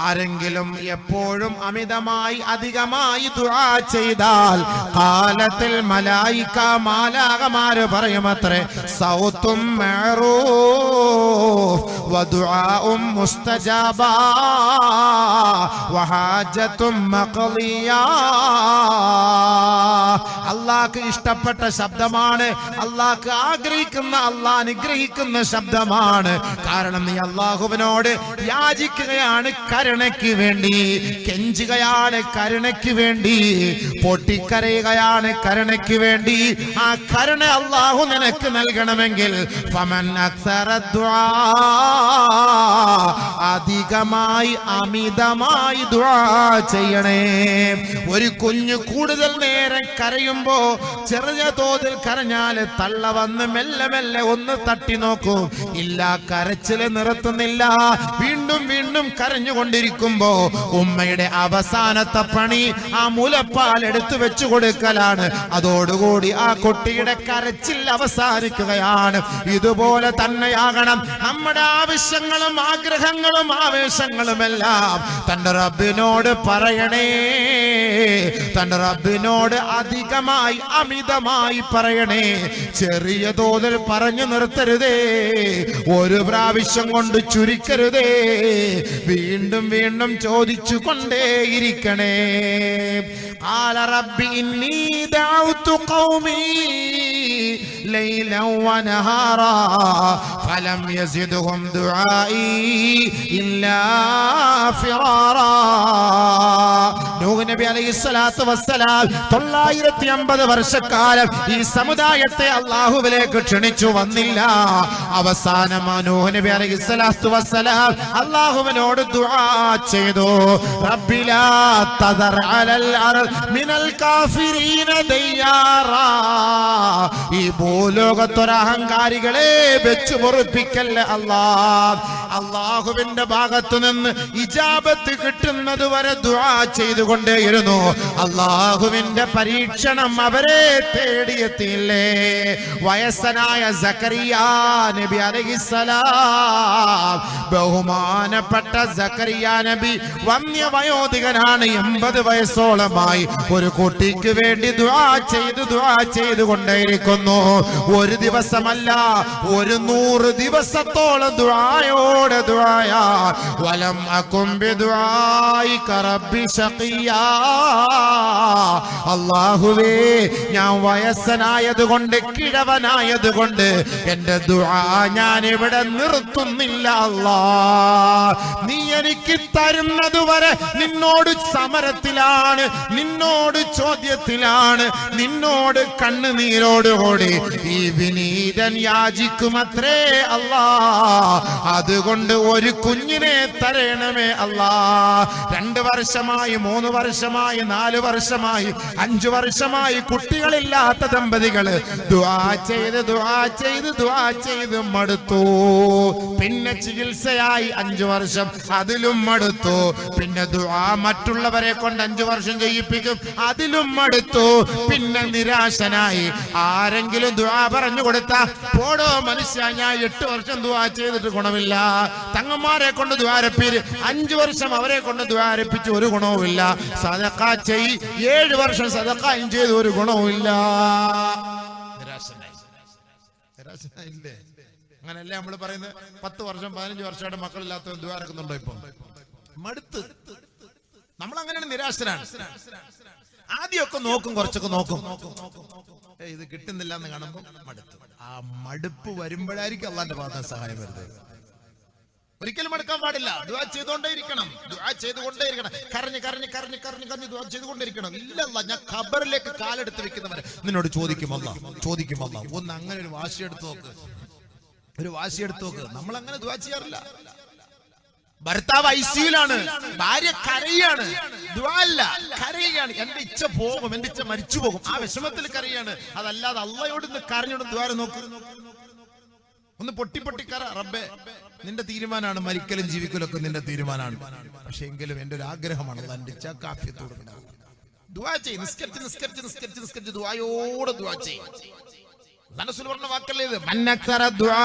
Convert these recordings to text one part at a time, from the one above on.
ആരെങ്കിലും എപ്പോഴും അമിതമായി അധികമായി ദുആ ചെയ്താൽ ഖാലത്തിൽ മലായിക മാലാകമാര് പറയുമത്രേ സൗത്തും മഅറൂഫ് വദുആഉം മുസ്തജാബ വഹാജത്തും മഖ്ളിയ. അല്ലാഹ്ക്ക് ഇഷ്ടപ്പെട്ട ശബ്ദമാണ്, അല്ലാഹ്ക്ക് ആഗ്രഹിക്കുന്ന, അല്ലാഹ് അനുഗ്രഹിക്കുന്ന ശബ്ദമാണ്. കാരണം നീ അല്ലാഹുവിനോട് യാചിക്കുകയാണ് കരുണയ്ക്ക് വേണ്ടി, കെഞ്ചുകയാണ് കരുണയ്ക്ക് വേണ്ടി, പൊട്ടിക്കരയുകയാണ് കരുണയ്ക്ക് വേണ്ടി. ആ കരുണ അല്ലാഹു നിനക്ക് നൽകണമെങ്കിൽ ഫമൻ അക്സറ ദുആ, അധികമായി അമിതമായി ദുആ ചെയ്യണേ. ഒരു കുഞ്ഞു കൂടുതൽ നേരം കരയുമ്പോ ചെറിയ തോതിൽ കരഞ്ഞാൽ തള്ള വന്ന് മെല്ലെ മെല്ലെ ഒന്ന് തട്ടി നോക്കൂ. ഇല്ല, കരച്ചില് നിർത്തുന്നില്ല, വീണ്ടും വീണ്ടും കരഞ്ഞുകൊണ്ടിരിക്കുമ്പോ ഉമ്മയുടെ അവസാനത്തെ പണി ആ മുലപ്പാൽ എടുത്തു വെച്ചു കൊടുക്കലാണ്. അതോടുകൂടി ആ കുട്ടിയുടെ കരച്ചിൽ അവസാനിക്കുകയാണ്. ഇതുപോലെ തന്നെയാകണം നമ്മുടെ ആവശ്യങ്ങളും ആഗ്രഹങ്ങളും ആവേശങ്ങളുമെല്ലാം തന്റെ റബ്ബിനോട് പറയണേ. തന്റെ റബ്ബിനോട് അധികമായി അമിതമായി പറയണേ. ചെറിയ തോതിൽ പറഞ്ഞു നിർത്തരുതേ, ഒരു പ്രാവശ്യം കൊണ്ട് ചുരുക്കരുതേ, വീണ്ടും വീണ്ടും ചോദിച്ചു കൊണ്ടേയിരിക്കണേ. ഖാല റബ്ബി ഇന്നി ദഅവ്തു ഖൗമി ലൈലൻ വനഹാറാ ഫലം യസിദ്ഹും ദുആഇ ഇല്ലാ ഫിറാറാ. നൂഹ് നബി അലൈഹിസ്സലാത്തു വസ്സലാം 950 വർഷക്കാലം ഈ സമുദായത്തെ അല്ലാഹുവിലേക്ക് ക്ഷണിച്ചു വന്നില്ല. അവസാനം നൂഹ് നബി അലൈഹിസ്സലാത്തു വസ്സലാം അല്ലാഹുവിനോട് ദുആ ചെയ്തു, റബ്ബി ലാ തദർ അലൽ അർദ് മിനൽ കാഫിരീന ദയ്യാറാ. ഈ ഭൂലോകത്തൊരു അഹങ്കാരികളെ വെച്ചു പൊറുപ്പിക്കല്ലേ അല്ലാഹ്. അല്ലാഹുവിന്റെ ഭാഗത്തു നിന്ന് ഇജാബത്ത് കിട്ടുന്നത് വരെ ദുആ ചെയ്തുകൊണ്ടേയിരുന്നു. അല്ലാഹുവിന്റെ പരീക്ഷണം അവരെ തേടിയെത്തിയില്ലേ. വയസ്സനായ സക്കറിയാ നബി അലൈഹിസ്സലാം, ബഹുമാനപ്പെട്ട സക്കറിയാ നബി വന്യവയോധികനാണ്. 80 വയസ്സോളമായി ഒരു കുട്ടിക്ക് വേണ്ടി ദുആ ചെയ്തുകൊണ്ടേയിരിക്കുന്നു. ഒരു ദിവസമല്ല, 100 ദിവസത്തോളം ദുആയോടെ ദുആയാ. വലം അകും ബിദുആഇക റബ്ബി ശഖിയാ. അല്ലാഹുവേ, ഞാൻ വയസ്സനായതുകൊണ്ട്, കിഴവനായതുകൊണ്ട് എന്റെ ദുആ ഞാൻ ഇവിടെ നിർത്തുന്നില്ല. അല്ലാഹ്, നീ എനിക്ക് തരുന്നതുവരെ നിന്നോട് സമരത്തിലാണ്, നിന്നോട് ചോദ്യത്തിലാണ്, നിന്നോട് കണ്ണുനീരോടുകൂടി ഈ വിനീതൻ യാചിക്കുമത്രേ അല്ലാഹ്. അതുകൊണ്ട് ഒരു കുഞ്ഞിനെ തരണമേ അല്ലാഹ്. 2 വർഷമായി, 3 വർഷമായി, 4 വർഷമായി, 5 വർഷമായി കുട്ടികളില്ലാത്ത ദമ്പതികള് ദുആ ചെയ്ത് മടുത്തു. പിന്നെ ചികിത്സയായി 5 വർഷം, അതിലും മടുത്തു. പിന്നെ ദുആ മറ്റുള്ളവരെ കൊണ്ട് 5 വർഷം ചെയ്യിപ്പിക്കും, അതിലും മടുത്തു. പിന്നെ നിരാശനായി. ആരെങ്കിലും ദുആ പറഞ്ഞു കൊടുത്താ പോടോ മനുഷ്യ, ഞാൻ 8 വർഷം ദുആ ചെയ്തിട്ട് ഗുണമില്ല. തങ്ങന്മാരെ കൊണ്ട് ദ്വാരപ്പീര് 5 വർഷം അവരെ കൊണ്ട് ദ്വാരപ്പിച്ച് ഒരു ഗുണവുമില്ല. സദഖ ചെയ് 7 വർഷം സദഖയും ചെയ്ത് ഒരു ഗുണവുമില്ല. നിരാശനായില്ലേ? അങ്ങനല്ലേ നമ്മൾ പറയുന്നത്? 10 വർഷം 15 വർഷമായിട്ട് മക്കളില്ലാത്ത ദ്വാരക്കുന്നുണ്ടോ? ഇപ്പൊ മടുത്ത്. നമ്മൾ അങ്ങനെയാണ്, നിരാശനാണ്. ആദ്യമൊക്കെ നോക്കും, കുറച്ചൊക്കെ നോക്കും, ഇത് കിട്ടുന്നില്ല എന്ന് കാണുമ്പോൾ മടുത്തു. ആ മടുപ്പ് വരുമ്പോഴായിരിക്കും അള്ളാന്റെ ഭാഗത്ത് സഹായം വരുന്നത്. ഒരിക്കലും മടുക്കാൻ പാടില്ല. ദുആ ചെയ്തുകൊണ്ടേയിരിക്കണം, ദുആ ചെയ്തുകൊണ്ടേയിരിക്കണം. കരഞ്ഞ് ദുആ ചെയ്തുകൊണ്ടിരിക്കണം. ഇല്ലല്ല, ഞാൻ ഖബറിലേക്ക് കാലെടുത്ത് വെക്കുന്നവരെ നിന്നോട് ചോദിക്കും അല്ലാഹ്. ഒന്ന് അങ്ങനെ ഒരു വാശിയെടുത്ത് നോക്ക്, നമ്മൾ അങ്ങനെ ദുആ ചെയ്യാറില്ല. ഭർത്താവ് ഐസിയുലാണ്, ഭാര്യ കരയാണ്, ദുആ അല്ല, കരയുകയാണ്. എന്റെ ഇച്ഛ പോകും, എന്റെ ഇച്ഛ മരിച്ചു പോകും, ആ വിഷമത്തിൽ കരയാണ്. അതല്ലാതെ അള്ളയോട് ദ്വാര നോക്ക്, ഒന്ന് പൊട്ടിക്കര. റബ്ബേ, നിന്റെ തീരുമാനമാണ്, മരിക്കലും ജീവിക്കലും ഒക്കെ നിന്റെ തീരുമാനമാണ്. പക്ഷെ എങ്കിലും എന്റെ ഒരു ആഗ്രഹമാണ്, എന്റെ ഇച്ഛ കാഫിയത്തോട് ദുആ ചെയ്യ്. നിസ്കരിച്ച് ദുആയോടെ ദുആ ചെയ്യ്. പറഞ്ഞ വാക്കല്ലേ ഇത്? മന്നക്സറ ദുആ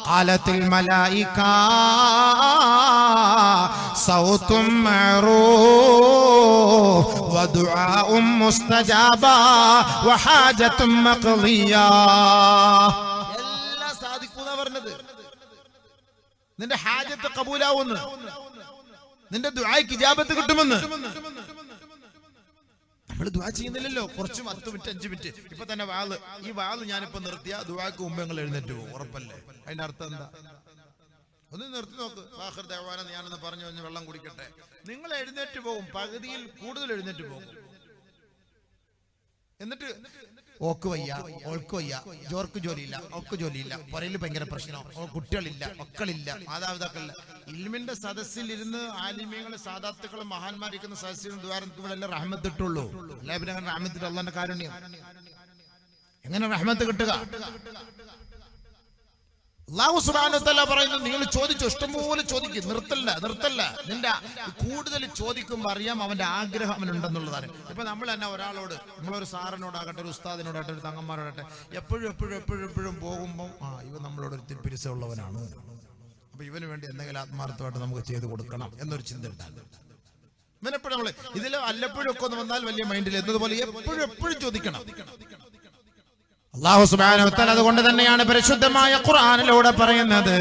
ഖാലത്തിൽ മലായിക സൗതും മഅറൂഫ് വദുആഉം മുസ്തജാബ വഹാജത്തും മഖ്ദിയ. എല്ലാം സാധിക്കുന്ന പറഞ്ഞത്. നിന്റെ ഹാജത്ത് കബൂലാവുന്നു, നിന്റെ ദുആയ്ക്ക് ഇജാബത്ത് കിട്ടുമെന്ന്. നമ്മൾ ദുആ ചെയ്യുന്നില്ലല്ലോ. കുറച്ച് 10 മിനിറ്റ് 5 മിനിറ്റ്. ഇപ്പൊ തന്നെ ഈ വാള് ഞാനിപ്പോ നിർത്തിയ ദുആക്ക് മുമ്പ് നിങ്ങൾ എഴുന്നേറ്റ് പോകും, ഉറപ്പല്ലേ? അതിന്റെ അർത്ഥം എന്താ? ഒന്ന് നിർത്തി നോക്ക്. ആഖിർ ദഅവാന ഞാനൊന്ന് പറഞ്ഞു വെള്ളം കുടിക്കട്ടെ. നിങ്ങൾ എഴുന്നേറ്റ് പോകും, പകുതിയിൽ കൂടുതൽ എഴുന്നേറ്റ് പോകും. എന്നിട്ട് ഓക്ക് വയ്യ, ഓൾക്ക് വയ്യ, ജോർക്ക് ജോലിയില്ല, ഓക്ക് ജോലിയില്ല, പുറയിൽ ഭയങ്കര പ്രശ്നം, കുട്ടികളില്ല, മക്കളില്ല, മാതാപിതാക്കളില്ല. ഇൽമിന്റെ സദസ്സിൽ ഇരുന്ന് ആലിമ്യങ്ങള് സാദാത്തുക്കളും മഹാന്മാരിക്കുന്ന സദസ്സിലും ദ്വാരത്തുകളെല്ലാം റഹ്മത്ത് ഇട്ടുള്ളൂ. എല്ലാവരും അങ്ങനെ റഹ്മത്തിട്ട് അള്ളാന്റെ കാരുണ്യം. എങ്ങനെ റഹ്മത്ത് കിട്ടുക? അല്ലാഹു സുബ്ഹാനഹു വ തആല പറയുന്നു, നിങ്ങൾ ചോദിച്ചു, ഇഷ്ടംപോലെ ചോദിക്കും, നിർത്തല്ല. നിന്റെ കൂടുതൽ ചോദിക്കുമ്പോൾ അറിയാം അവന്റെ ആഗ്രഹം അവനുണ്ടെന്നുള്ളതാണ്. ഇപ്പൊ നമ്മൾ തന്നെ ഒരാളോട്, നമ്മളൊരു സാറിനോടാകട്ടെ, ഒരു ഉസ്താദിനോടാകട്ടെ, ഒരു തങ്ങന്മാരോടട്ടെ, എപ്പോഴും പോകുമ്പോൾ ഇവ നമ്മളോട് ഒരു തിരിപ്പിരിച്ചുള്ളവനാണ്, അപ്പൊ ഇവന് വേണ്ടി എന്തെങ്കിലും ആത്മാർത്ഥമായിട്ട് നമുക്ക് ചെയ്തു കൊടുക്കണം എന്നൊരു ചിന്ത ഉണ്ടാകും. ഇവനെപ്പോഴും നമ്മള് ഇതിൽ വല്ലപ്പോഴും ഒക്കെ ഒന്ന് വന്നാൽ വലിയ മൈൻഡിൽ എന്നതുപോലെ എപ്പോഴും ചോദിക്കണം. അല്ലാഹു സുബ്ഹാനഹു വ തആല അതുകൊണ്ട് തന്നെയാണ് പരിശുദ്ധമായ ഖുർആനിലൂടെ പറയുന്നത്,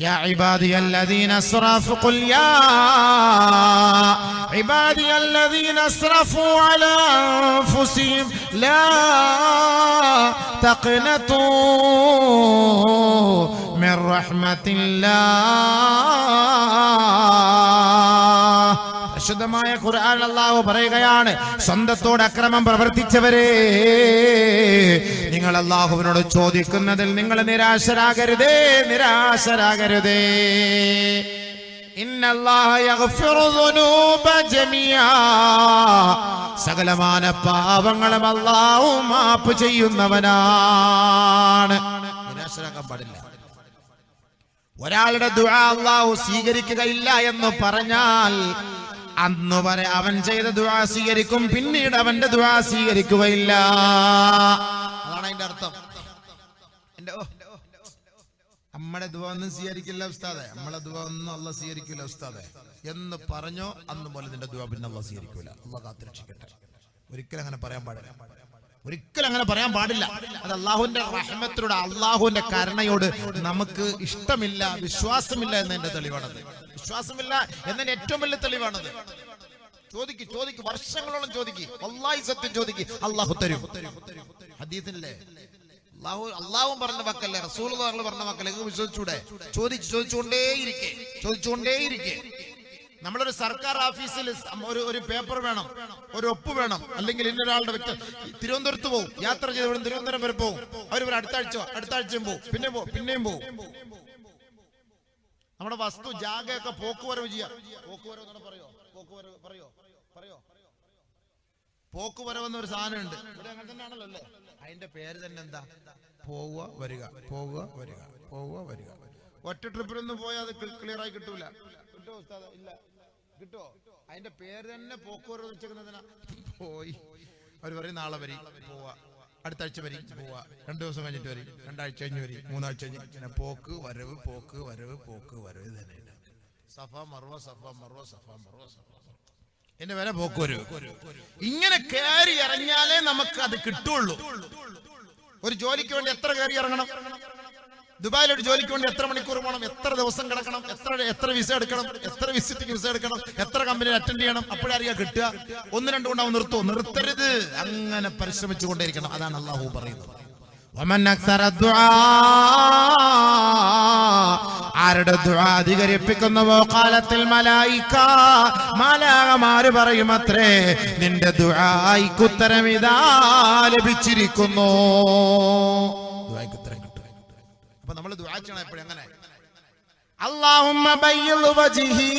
യാ ഇബാദിയല്ലദീന അസ്റഫു ഖുൽ യാ ഇബാദിയല്ലദീന അസ്റഫു അലാ അൻഫുസിഹിം ലാ തഖ്നതു മിർ റഹ്മത്തില്ലാഹ്. പരിശുദ്ധമായ ഖുർആൻ അല്ലാഹു പറയുകയാണ്, സ്വന്തത്തോട് അക്രമം പ്രവർത്തിച്ചവരെ, നിങ്ങൾ അല്ലാഹുവിനോട് ചോദിക്കുന്നതിൽ നിങ്ങൾ നിരാശരാകരുതേ. ഇന്നല്ലാഹ യഗ്ഫിറു ദുനൂബ ജമിയാ. സകലമാന പാപങ്ങളും അല്ലാഹു മാപ്പ് ചെയ്യുന്നവനാണ്. നിരാശരാകാൻ പാടില്ല. ഒരാളുടെ ദുആ അല്ലാഹു സ്വീകരിക്കുകയില്ല എന്ന് പറഞ്ഞാൽ അന്ന് വരെ അവൻ ചെയ്ത ദുആ സ്വീകരിക്കും, പിന്നീട് അവന്റെ ദുആ സ്വീകരിക്കുകയില്ല. അതാണ് അതിന്റെ അർത്ഥം. നമ്മുടെ ദുആ ഒന്നും സ്വീകരിക്കില്ല ഉസ്താദെ, നമ്മളെ ദുആ ഒന്നും അല്ലാഹു സ്വീകരിക്കില്ല ഉസ്താദെ എന്ന് പറഞ്ഞോ അന്ന് പോലെ നിന്റെ ദുആ പിന്നെ അല്ലാഹു സ്വീകരിക്കൂല. അല്ലാഹു കാത്തുരക്ഷിക്കട്ടെ. ഒരിക്കലും അങ്ങനെ പറയാൻ പാടില്ല. അത് അല്ലാഹുവിന്റെ റഹ്മത്തിനോട്, അല്ലാഹുവിന്റെ കരുണയോട് നമുക്ക് ഇഷ്ടമില്ല, വിശ്വാസമില്ല എന്നതിന്റെ തെളിവാണത്. വിശ്വാസമില്ല എന്നതിന്റെ ഏറ്റവും വലിയ തെളിവാണത്. ചോദിക്ക്, വർഷങ്ങളോളം ചോദിക്ക്, വല്ലാഹി സത്യം ചോദിക്ക്, അല്ലാഹു തരും. ഹദീസില്ലേ, അല്ലാഹു പറഞ്ഞ വാക്കല്ലേ, റസൂലുള്ളാഹി പറഞ്ഞ വാക്കല്ലേ, വിശ്വസിച്ചൂടെ? ചോദിച്ചുകൊണ്ടേയിരിക്കെ. നമ്മളൊരു സർക്കാർ ഓഫീസിൽ ഒരു പേപ്പർ വേണം, ഒരു ഒപ്പ് വേണം, അല്ലെങ്കിൽ ഇന്നൊരാളുടെ വ്യക്തി തിരുവനന്തപുരത്ത് പോകും, യാത്ര ചെയ്ത് ഇവിടെ തിരുവനന്തപുരം വരെ പോകും. അവർ അടുത്ത ആഴ്ചയും പോകും, പിന്നെയും പോകും. നമ്മുടെ വസ്തു ജാഗയൊക്കെ പോക്കുവരവ് ചെയ്യാം. പോക്കുവരവ് എന്നൊരു സാധനം ഉണ്ട് ഇവിടെ, അങ്ങനെ തന്നെയാണല്ലോ അല്ലേ? അതിന്റെ പേര് തന്നെ എന്താ? പോവുക വരിക. ഒറ്റ ട്രിപ്പിലൊന്നും പോയാൽ അത് ക്ലിയർ ആയി കിട്ടൂല. കിട്ടോ ഉസ്താദേ? ഇല്ല. കിട്ടോ? അതിന്റെ പേര് തന്നെ പോക്കുവരവ് വെച്ചേക്കുന്നതിനാ. പോയി അവർ പറയും നാളെ വരി, പോവാ, അടുത്ത ആഴ്ച വരി, പോവാ, 2 ദിവസം കഴിഞ്ഞിട്ട് വരി, 2 ആഴ്ച കഴിഞ്ഞ് വരി, 3 ആഴ്ച കഴിഞ്ഞ് പോക്ക് വരവ് തന്നെ. സഫ മർവ എന്റെ വരെ പോക്ക് വരവ്. ഇങ്ങനെ കയറി ഇറങ്ങിയാലേ നമുക്ക് അത് കിട്ടുള്ളൂ. ഒരു ജോലിക്ക് വേണ്ടി എത്ര കയറി ഇറങ്ങണം? ദുബായിലൊരു ജോലിക്ക് വേണ്ടി എത്ര മണിക്കൂർ പോകണം? എത്ര ദിവസം കിടക്കണം? എത്ര വിസ എടുക്കണം? എത്ര വിസിറ്റിംഗ് വിസ എടുക്കണം? എത്ര കമ്പനിയിൽ അറ്റൻഡ് ചെയ്യണം? അപ്പോഴറിയാ കിട്ടുക. 1-2 കൊണ്ടാവും നിർത്തരുത്. അങ്ങനെ പരിശ്രമിച്ചു കൊണ്ടേയിരിക്കണം. അതാണ് അല്ലാഹു പറയുന്നത്. ആരുടെ ദുആ അധികരിപ്പിക്കുന്നുവോ ഖാലത്തിൽ മലായിക, മാലാഖമാര് പറയുമത്രേ, നിന്റെ ദുആയ്ക്ക് ഉത്തരം ഇതാ ലഭിച്ചിരിക്കുന്നു. ദുആയ്ക്ക് ഉത്തരം കിട്ടും. അപ്പൊ നമ്മൾ ദുആ ചെയ്യണം എപ്പോഴും അങ്ങനെ, اللهم بيض وجهي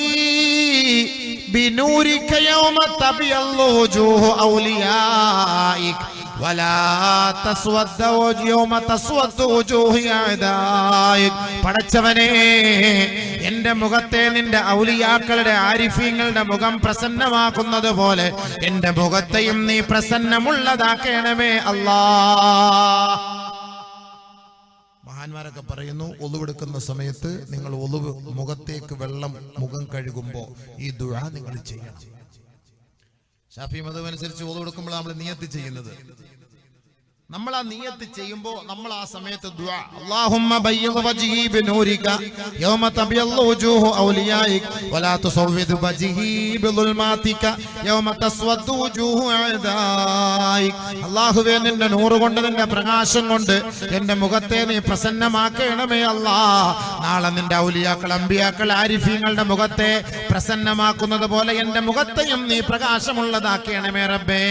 بنورك يوم تبيض وجوه أوليائك ولا تسود يوم تسود وجوه أعدائك. പടച്ചവനേ, എന്റെ മുഖത്തെ നിന്റെ ഔലിയാക്കളുടെ ആരിഫീങ്ങളുടെ മുഖം പ്രസന്നമാക്കുന്നത് പോലെ എന്റെ മുഖത്തെയും നീ പ്രസന്നമുള്ളതാക്കണമേ അല്ലാഹ്. മഹാന്മാരൊക്കെ പറയുന്നു ഒളുവെടുക്കുന്ന സമയത്ത് നിങ്ങൾ ഒളുവ് മുഖത്തേക്ക് വെള്ളം മുഖം കഴുകുമ്പോൾ ഈ ദുആ നിങ്ങൾ ചെയ്യണം. ശാഫി മദ്ഹബ് അനുസരിച്ച് ഒളുവെടുക്കുമ്പോൾ നമ്മൾ നിയത്ത് ചെയ്യുന്നത്. നമ്മൾ ആ നിയത്ത് ചെയ്യുമ്പോൾ നമ്മൾ ആ സമയത്ത് ദുആ അല്ലാഹുമ്മ ബയ്യിദ് വജ്ഹി ബിനൂരിക യൗമ തബയല്ലു വജൂഹു ഔലിയായിക വലാ തുസവ്വിദ് വജ്ഹി ബിളുൽമാതിക യൗമ തസ്വദ്ദു വജൂഹു അഅദായിക. അല്ലാഹുവേ നിന്റെ നൂറ് കൊണ്ട് നിന്റെ പ്രകാശം കൊണ്ട് എന്റെ മുഖത്തെ നീ പ്രസന്നമാക്കണമേ അല്ലാഹ്. നാളെ നിന്റെ ഔലിയാക്കൾ അമ്പിയാക്കൾ ആരിഫീങ്ങളുടെ മുഖത്തെ പ്രസന്നമാക്കുന്നത് പോലെ എന്റെ മുഖത്തെയും നീ പ്രകാശമുള്ളതാക്കണമേ റബ്ബേ.